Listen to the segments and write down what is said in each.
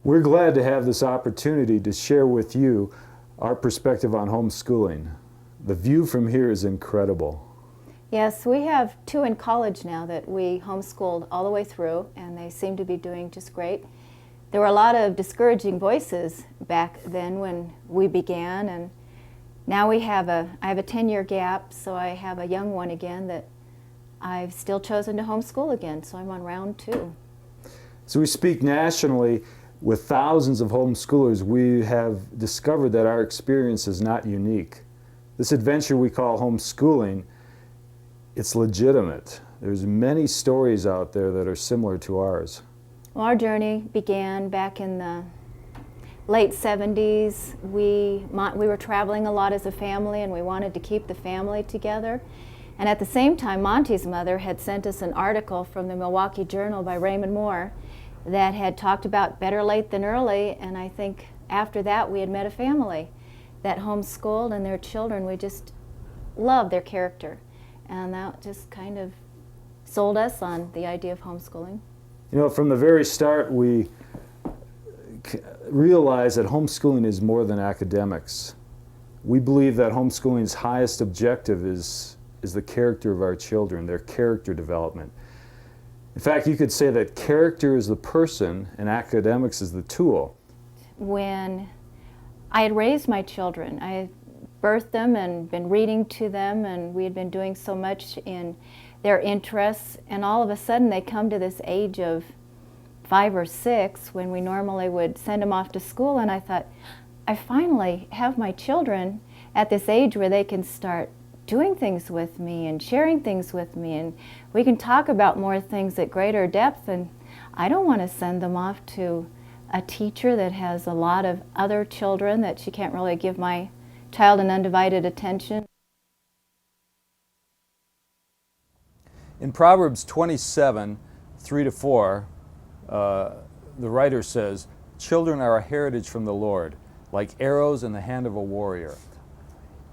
We're glad to have this opportunity to share with you our perspective on homeschooling. The view from here is incredible. Yes, we have 2 in college now that we homeschooled all the way through, and they seem to be doing just great. There were a lot of discouraging voices back then when we began, and now I have a 10-year gap, so I have a young one again that I've still chosen to homeschool again, so I'm on round 2. So we speak nationally with thousands of homeschoolers. We have discovered that our experience is not unique. This adventure we call homeschooling, it's legitimate. There's many stories out there that are similar to ours. Well, our journey began back in the late 70s. We were traveling a lot as a family, and we wanted to keep the family together. And at the same time, Monty's mother had sent us an article from the Milwaukee Journal by Raymond Moore that had talked about better late than early, and I think after that we had met a family that homeschooled, and their children, we just loved their character. And that just kind of sold us on the idea of homeschooling. You know, from the very start, we realized that homeschooling is more than academics. We believe that homeschooling's highest objective is the character of our children, their character development. In fact, you could say that character is the person and academics is the tool. When I had raised my children, I had birthed them and been reading to them, and we had been doing so much in their interests, and all of a sudden they come to this age of 5 or 6 when we normally would send them off to school, and I thought, I finally have my children at this age where they can start doing things with me and sharing things with me, and we can talk about more things at greater depth, and I don't want to send them off to a teacher that has a lot of other children that she can't really give my child an undivided attention. In Proverbs 27, 3-4, the writer says, "Children are a heritage from the Lord, like arrows in the hand of a warrior."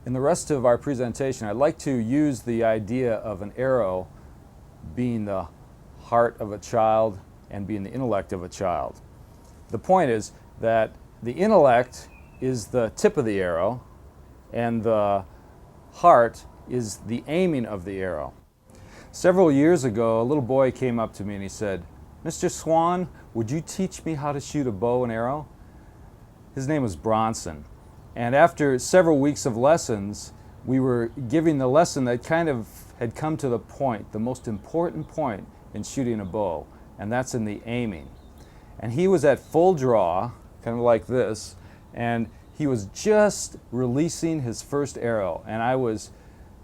In the rest of our presentation, I'd like to use the idea of an arrow being the heart of a child and being the intellect of a child. The point is that the intellect is the tip of the arrow, and the heart is the aiming of the arrow. Several years ago, a little boy came up to me and he said, "Mr. Swan, would you teach me how to shoot a bow and arrow?" His name was Bronson. And after several weeks of lessons, we were giving the lesson that kind of had come to the point, the most important point in shooting a bow, and that's in the aiming. And he was at full draw, kind of like this, and he was just releasing his first arrow, and I was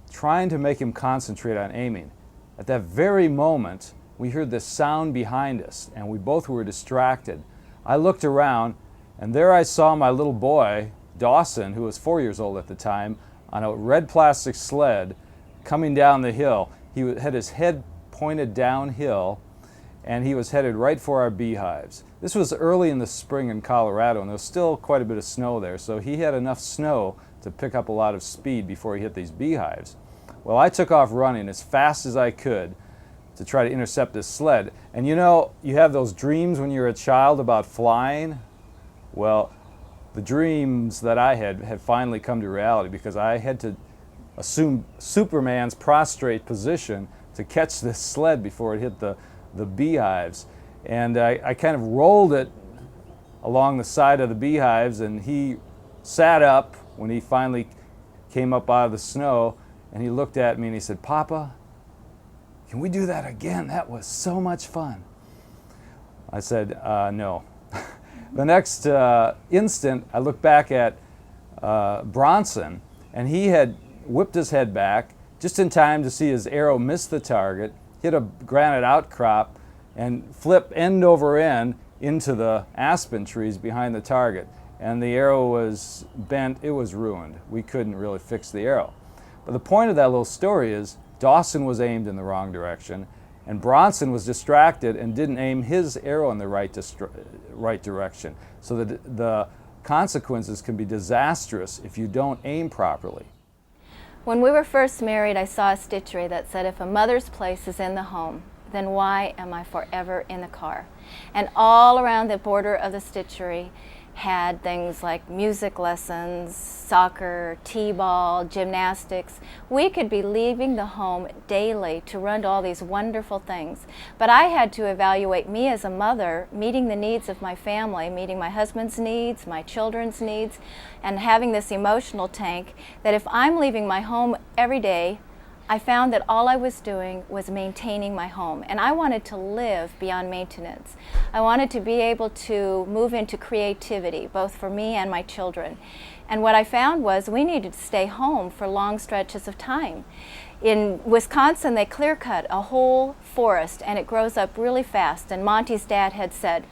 trying to make him concentrate on aiming. At that very moment, we heard this sound behind us, and we both were distracted. I looked around, and there I saw my little boy, Dawson, who was 4 years old at the time, on a red plastic sled coming down the hill. He had his head pointed downhill, and he was headed right for our beehives. This was early in the spring in Colorado, and there was still quite a bit of snow there, so he had enough snow to pick up a lot of speed before he hit these beehives. Well, I took off running as fast as I could to try to intercept this sled. And you know, you have those dreams when you're a child about flying. Well, the dreams that I had finally come to reality, because I had to assume Superman's prostrate position to catch this sled before it hit the beehives. And I kind of rolled it along the side of the beehives, and he sat up when he finally came up out of the snow, and he looked at me and he said, "Papa, can we do that again? That was so much fun." I said, no. The next instant, I looked back at Bronson, and he had whipped his head back just in time to see his arrow miss the target, hit a granite outcrop, and flip end over end into the aspen trees behind the target. And the arrow was bent, it was ruined. We couldn't really fix the arrow. But the point of that little story is Dawson was aimed in the wrong direction, and Bronson was distracted and didn't aim his arrow in the right direction. So that the consequences can be disastrous if you don't aim properly. When we were first married, I saw a stitchery that said, "If a mother's place is in the home, then why am I forever in the car? And all around the border of the stitchery had things like music lessons, soccer, t-ball, gymnastics. We could be leaving the home daily to run to all these wonderful things. But I had to evaluate me as a mother, meeting the needs of my family, meeting my husband's needs, my children's needs, and having this emotional tank that if I'm leaving my home every day, I found that all I was doing was maintaining my home, and I wanted to live beyond maintenance. I wanted to be able to move into creativity, both for me and my children. And what I found was we needed to stay home for long stretches of time. In Wisconsin, they clear-cut a whole forest, and it grows up really fast. And Monty's dad had said,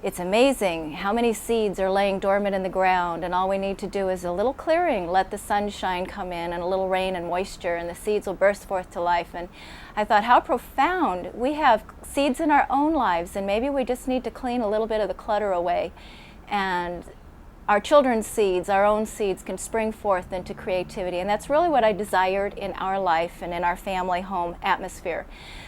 it's amazing how many seeds are laying dormant in the ground, and all we need to do is a little clearing, let the sunshine come in, and a little rain and moisture, and the seeds will burst forth to life. And I thought, how profound. We have seeds in our own lives, and maybe we just need to clean a little bit of the clutter away. And our children's seeds, our own seeds, can spring forth into creativity. And that's really what I desired in our life and in our family home atmosphere.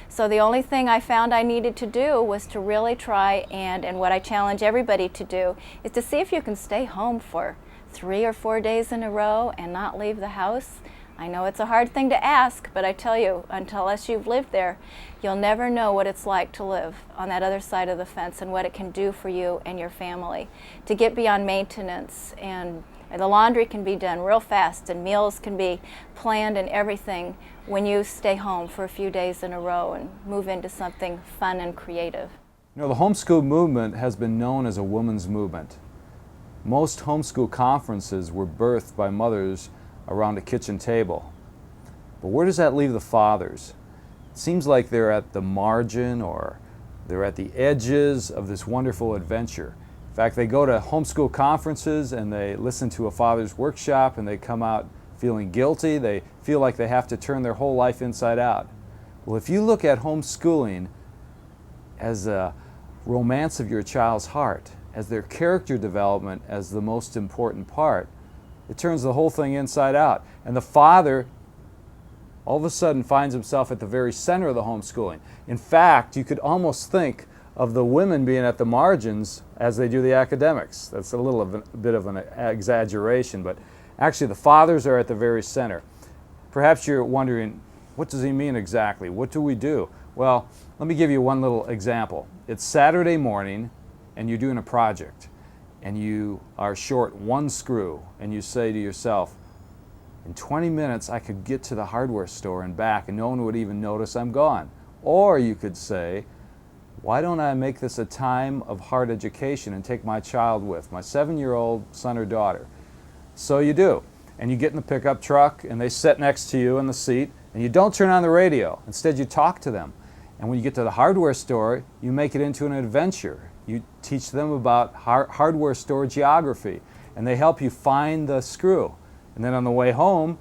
So the only thing I found I needed to do was to really try, and what I challenge everybody to do, is to see if you can stay home for 3 or 4 days in a row and not leave the house. I know it's a hard thing to ask, but I tell you, unless you've lived there, you'll never know what it's like to live on that other side of the fence and what it can do for you and your family. To get beyond maintenance, and the laundry can be done real fast, and meals can be planned and everything when you stay home for a few days in a row and move into something fun and creative. You know, the homeschool movement has been known as a women's movement. Most homeschool conferences were birthed by mothers around a kitchen table. But where does that leave the fathers? It seems like they're at the margin, or they're at the edges of this wonderful adventure. In fact, they go to homeschool conferences and they listen to a father's workshop and they come out feeling guilty. They feel like they have to turn their whole life inside out. Well, if you look at homeschooling as a romance of your child's heart, as their character development as the most important part, it turns the whole thing inside out. And the father all of a sudden finds himself at the very center of the homeschooling. In fact, you could almost think of the women being at the margins as they do the academics. That's a little of a bit of an exaggeration, but actually the fathers are at the very center. Perhaps you're wondering, what does he mean exactly? What do we do? Well, let me give you one little example. It's Saturday morning and you're doing a project and you are short one screw, and you say to yourself, in 20 minutes I could get to the hardware store and back and no one would even notice I'm gone. Or you could say, why don't I make this a time of hard education and take my child with, my 7-year-old son or daughter? So you do. And you get in the pickup truck and they sit next to you in the seat, and you don't turn on the radio. Instead you talk to them. And when you get to the hardware store, you make it into an adventure. You teach them about hardware store geography, and they help you find the screw. And then on the way home,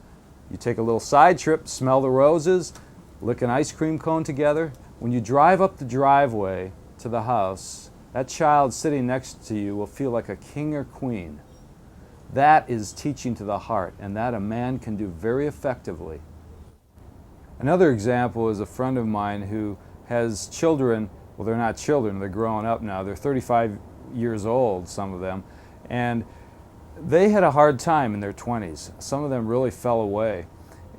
you take a little side trip, smell the roses, lick an ice cream cone together. When you drive up the driveway to the house, that child sitting next to you will feel like a king or queen. That is teaching to the heart, and that a man can do very effectively. Another example is a friend of mine who has children. Well, they're not children, they're growing up now. They're 35 years old, some of them, and they had a hard time in their 20s. Some of them really fell away.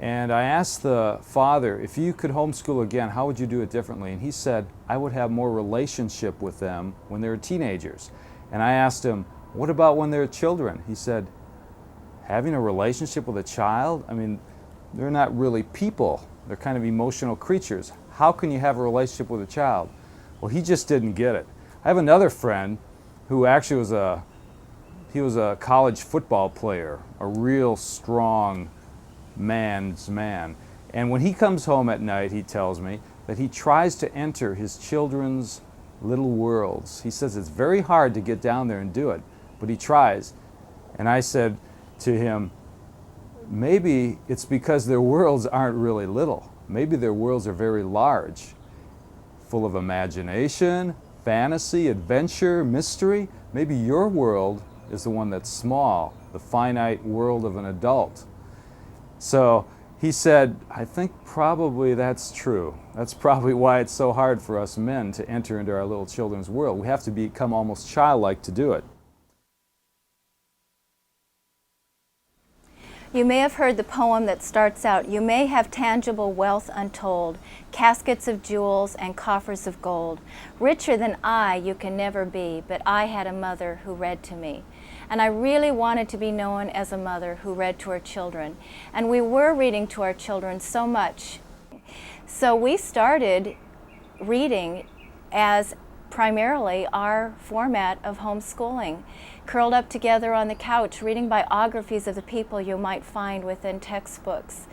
And I asked the father, if you could homeschool again, how would you do it differently? And he said, I would have more relationship with them when they were teenagers. And I asked him, what about when they're children? He said, having a relationship with a child? I mean, they're not really people. They're kind of emotional creatures. How can you have a relationship with a child? Well, he just didn't get it. I have another friend who actually was a college football player, a real strong man's man. And when he comes home at night, he tells me that he tries to enter his children's little worlds. He says it's very hard to get down there and do it, but he tries. And I said to him, maybe it's because their worlds aren't really little. Maybe their worlds are very large, full of imagination, fantasy, adventure, mystery. Maybe your world is the one that's small, the finite world of an adult. So he said, I think probably that's true. That's probably why it's so hard for us men to enter into our little children's world. We have to become almost childlike to do it. You may have heard the poem that starts out, "You may have tangible wealth untold, caskets of jewels and coffers of gold. Richer than I you can never be, but I had a mother who read to me." And I really wanted to be known as a mother who read to her children. And we were reading to our children so much. So we started reading as primarily our format of homeschooling, curled up together on the couch, reading biographies of the people you might find within textbooks.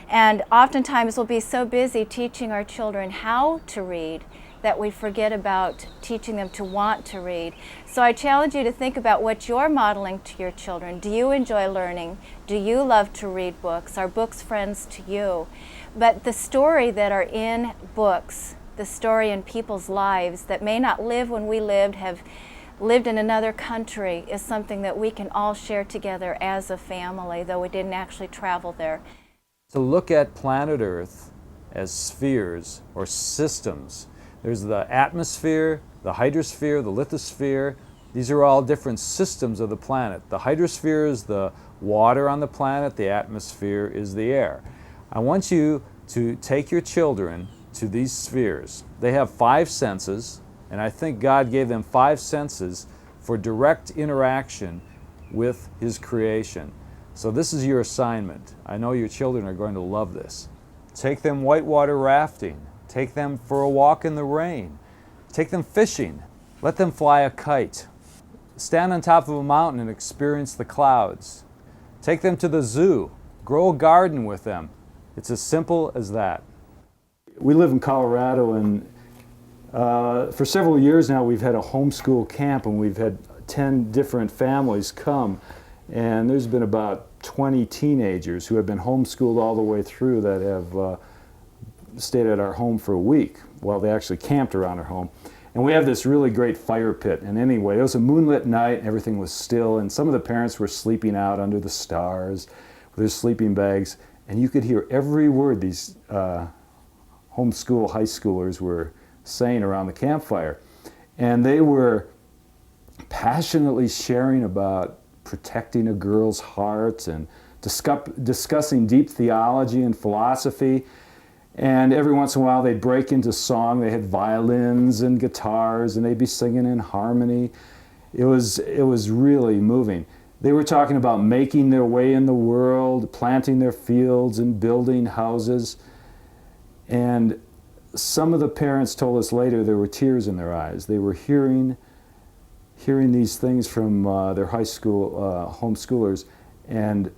And oftentimes we'll be so busy teaching our children how to read that we forget about teaching them to want to read. So I challenge you to think about what you're modeling to your children. Do you enjoy learning? Do you love to read books? Are books friends to you? But the story that are in books, the story in people's lives that may not live when we lived, have lived in another country, is something that we can all share together as a family, though we didn't actually travel there. To look at planet Earth as spheres or systems. There's the atmosphere, the hydrosphere, the lithosphere. These are all different systems of the planet. The hydrosphere is the water on the planet, the atmosphere is the air. I want you to take your children to these spheres. They have 5 senses, and I think God gave them 5 senses for direct interaction with His creation. So this is your assignment. I know your children are going to love this. Take them whitewater rafting. Take them for a walk in the rain. Take them fishing. Let them fly a kite. Stand on top of a mountain and experience the clouds. Take them to the zoo. Grow a garden with them. It's as simple as that. We live in Colorado, and for several years now we've had a homeschool camp, and we've had 10 different families come, and there's been about 20 teenagers who have been homeschooled all the way through that have stayed at our home for a week. Well, they actually camped around our home. And we have this really great fire pit. And anyway, it was a moonlit night, everything was still, and some of the parents were sleeping out under the stars with their sleeping bags, and you could hear every word these homeschool high schoolers were saying around the campfire. And they were passionately sharing about protecting a girl's heart and discussing deep theology and philosophy. And every once in a while they'd break into song. They had violins and guitars, and they'd be singing in harmony. It was really moving. They were talking about making their way in the world, planting their fields and building houses. And some of the parents told us later there were tears in their eyes. They were hearing these things from their high school homeschoolers, and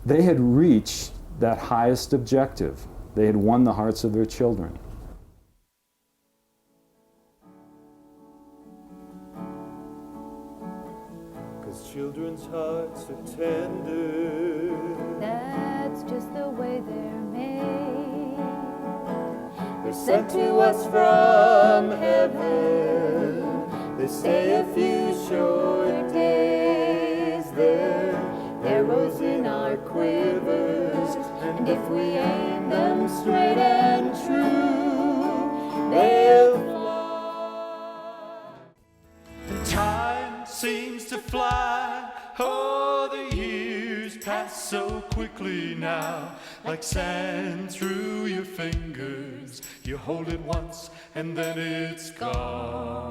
they had reached that highest objective. They had won the hearts of their children. Cause children's hearts are tender. That's just the way they're made. They're sent to us from heaven. They stay a few short days. They're arrows in our quivers, and if we aim them straight and true, they'll fly. Time seems to fly. Oh, the years pass so quickly now, like sand through your fingers. You hold it once and then it's gone.